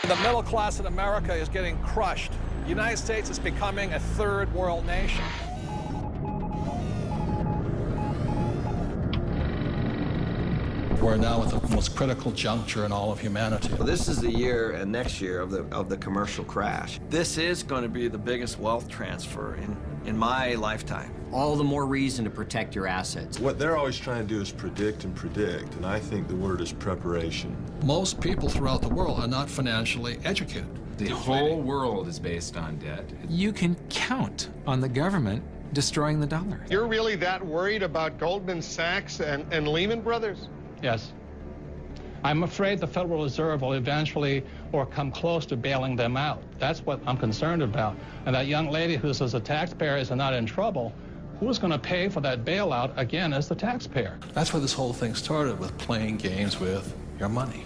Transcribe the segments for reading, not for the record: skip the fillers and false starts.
The middle class in America is getting crushed. The United States is becoming a third world nation. We're now at the most critical juncture in all of humanity. Well, this is the year and next year of the commercial crash. This is going to be the biggest wealth transfer in my lifetime. All the more reason to protect your assets. What they're always trying to do is predict, and I think the word is preparation. Most people throughout the world are not financially educated. The whole world is based on debt. You can count on the government destroying the dollar. You're really that worried about Goldman Sachs and Lehman Brothers? Yes. I'm afraid the Federal Reserve will eventually or come close to bailing them out. That's what I'm concerned about. And that young lady who says the taxpayers are not in trouble, who's going to pay for that bailout again as the taxpayer? That's where this whole thing started, with playing games with your money.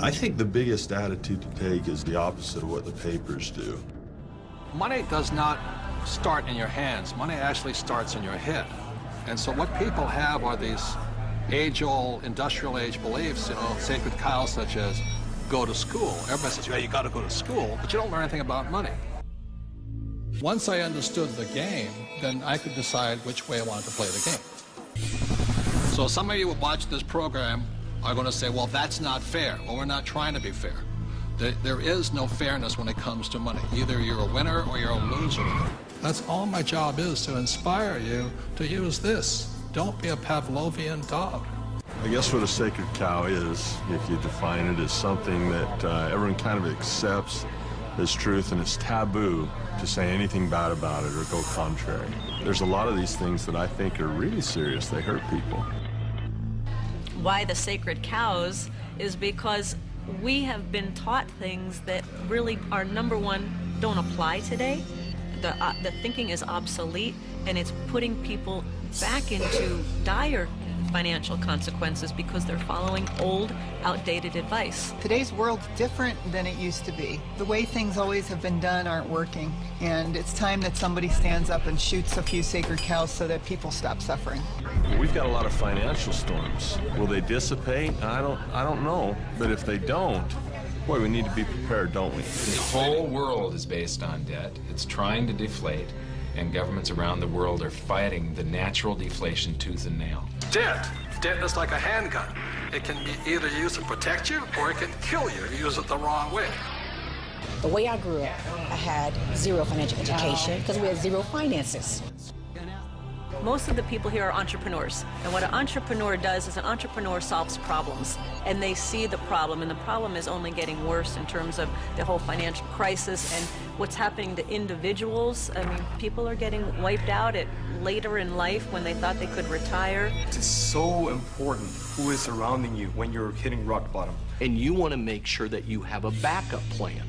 I think the biggest attitude to take is the opposite of what the papers do. Money does not start in your hands. Money actually starts in your head. And so what people have are these age-old, industrial-age beliefs, you know, sacred cows such as go to school. Everybody says, yeah, you got to go to school, but you don't learn anything about money. Once I understood the game, then I could decide which way I wanted to play the game. So some of you who watch this program are going to say, well, that's not fair, or we're not trying to be fair. There is no fairness when it comes to money. Either you're a winner or you're a loser. That's all my job is, to inspire you to use this. Don't be a Pavlovian dog. I guess what a sacred cow is, if you define it, is something that everyone kind of accepts as truth, and it's taboo to say anything bad about it or go contrary. There's a lot of these things that I think are really serious. They hurt people. Why the sacred cows is because we have been taught things that really are, number one, don't apply today. The thinking is obsolete, and it's putting people back into dire financial consequences because they're following old, outdated advice. Today's world's different than it used to be. The way things always have been done aren't working, and it's time that somebody stands up and shoots a few sacred cows so that people stop suffering. We've got a lot of financial storms. Will they dissipate? I don't know, but if they don't, boy, we need to be prepared, don't we? The whole world is based on debt. It's trying to deflate, and governments around the world are fighting the natural deflation tooth and nail. Debt is like a handgun. It can be either used to protect you or it can kill you if you use it the wrong way. The way I grew up, I had zero financial education because we had zero finances. Most of the people here are entrepreneurs, and what an entrepreneur does is an entrepreneur solves problems, and they see the problem, and the problem is only getting worse in terms of the whole financial crisis and what's happening to individuals. I mean, people are getting wiped out at later in life when they thought they could retire. It's so important who is surrounding you when you're hitting rock bottom. And you want to make sure that you have a backup plan.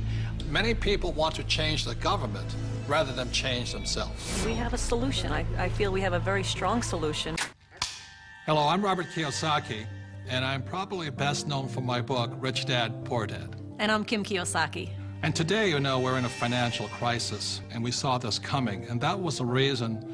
Many people want to change the government rather than change themselves. We have a solution. I feel we have a very strong solution. Hello, I'm Robert Kiyosaki, and I'm probably best known for my book, Rich Dad, Poor Dad. And I'm Kim Kiyosaki. And today, you know, we're in a financial crisis, and we saw this coming, and that was the reason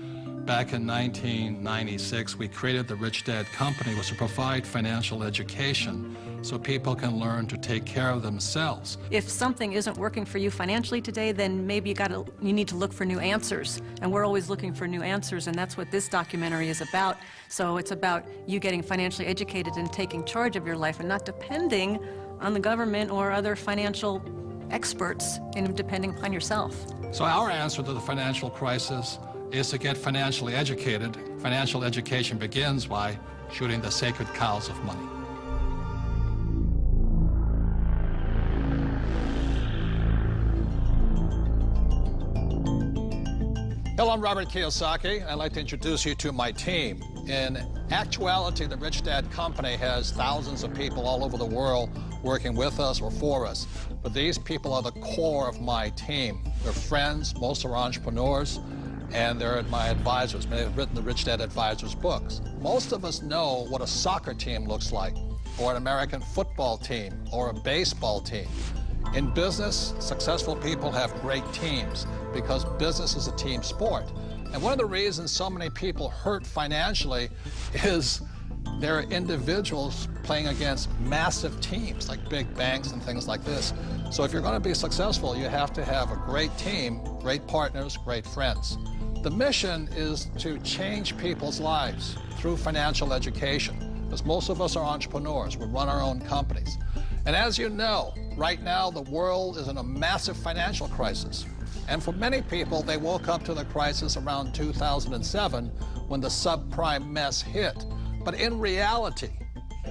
back in 1996 we created the Rich Dad Company, was to provide financial education so people can learn to take care of themselves. If something isn't working for you financially today, then maybe you need to look for new answers. And we're always looking for new answers, and that's what this documentary is about. So it's about you getting financially educated and taking charge of your life and not depending on the government or other financial experts, and depending upon yourself. So our answer to the financial crisis is to get financially educated. Financial education begins by shooting the sacred cows of money. Hello, I'm Robert Kiyosaki. I'd like to introduce you to my team. In actuality, the Rich Dad Company has thousands of people all over the world working with us or for us. But these people are the core of my team. They're friends, most are entrepreneurs, and they're my advisors. Many have written the Rich Dad Advisors books. Most of us know what a soccer team looks like, or an American football team, or a baseball team. In business, successful people have great teams because business is a team sport. And one of the reasons so many people hurt financially is they're individuals playing against massive teams like big banks and things like this. So if you're going to be successful, you have to have a great team, great partners, great friends. The mission is to change people's lives through financial education, because most of us are entrepreneurs. We run our own companies. And as you know, right now the world is in a massive financial crisis. And for many people, they woke up to the crisis around 2007 when the subprime mess hit. But in reality,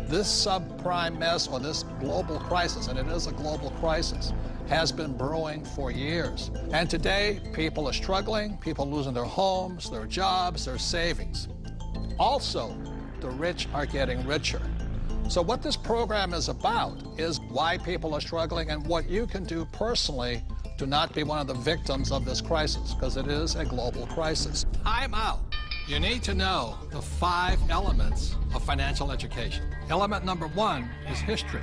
this subprime mess, or this global crisis, and it is a global crisis, has been brewing for years. And today, people are struggling, people losing their homes, their jobs, their savings. Also, the rich are getting richer. So what this program is about is why people are struggling and what you can do personally to not be one of the victims of this crisis, because it is a global crisis. Time out. You need to know the 5 elements of financial education. Element number 1 is history.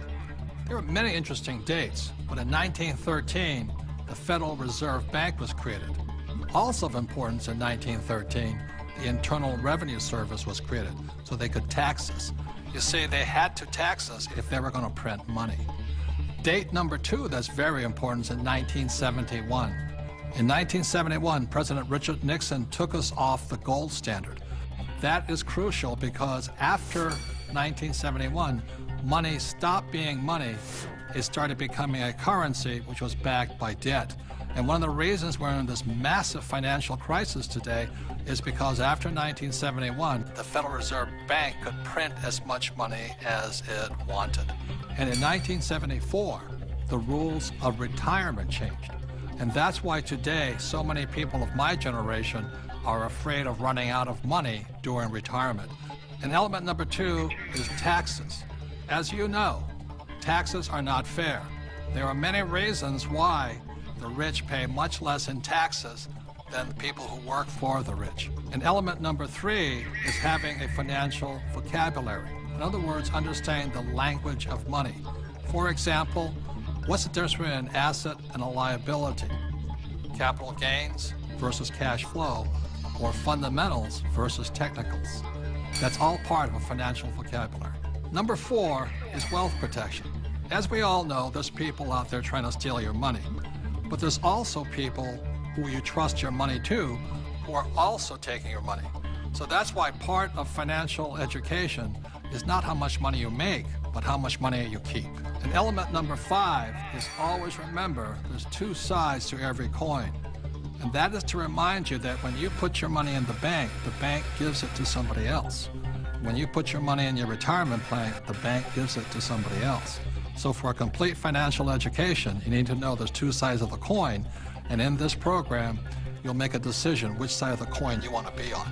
There are many interesting dates, but in 1913, the Federal Reserve Bank was created. Also of importance in 1913, the Internal Revenue Service was created, so they could tax us. You see, they had to tax us if they were going to print money. Date number 2 that's very important is in 1971. In 1971, President Richard Nixon took us off the gold standard. That is crucial because after 1971, money stopped being money. It started becoming a currency which was backed by debt. And one of the reasons we're in this massive financial crisis today is because after 1971, the Federal Reserve Bank could print as much money as it wanted. And in 1974, the rules of retirement changed. And that's why today so many people of my generation are afraid of running out of money during retirement. And element number 2 is taxes. As you know, taxes are not fair. There are many reasons why the rich pay much less in taxes than the people who work for the rich. And element number 3 is having a financial vocabulary. In other words, understanding the language of money. For example, what's the difference between an asset and a liability? Capital gains versus cash flow, or fundamentals versus technicals. That's all part of a financial vocabulary. Number 4 is wealth protection. As we all know, there's people out there trying to steal your money. But there's also people who you trust your money to who are also taking your money. So that's why part of financial education is not how much money you make, but how much money you keep. And element number 5 is always remember there's 2 sides to every coin. And that is to remind you that when you put your money in the bank gives it to somebody else. When you put your money in your retirement plan, the bank gives it to somebody else. So for a complete financial education, you need to know there's 2 sides of the coin, and in this program, you'll make a decision which side of the coin you want to be on.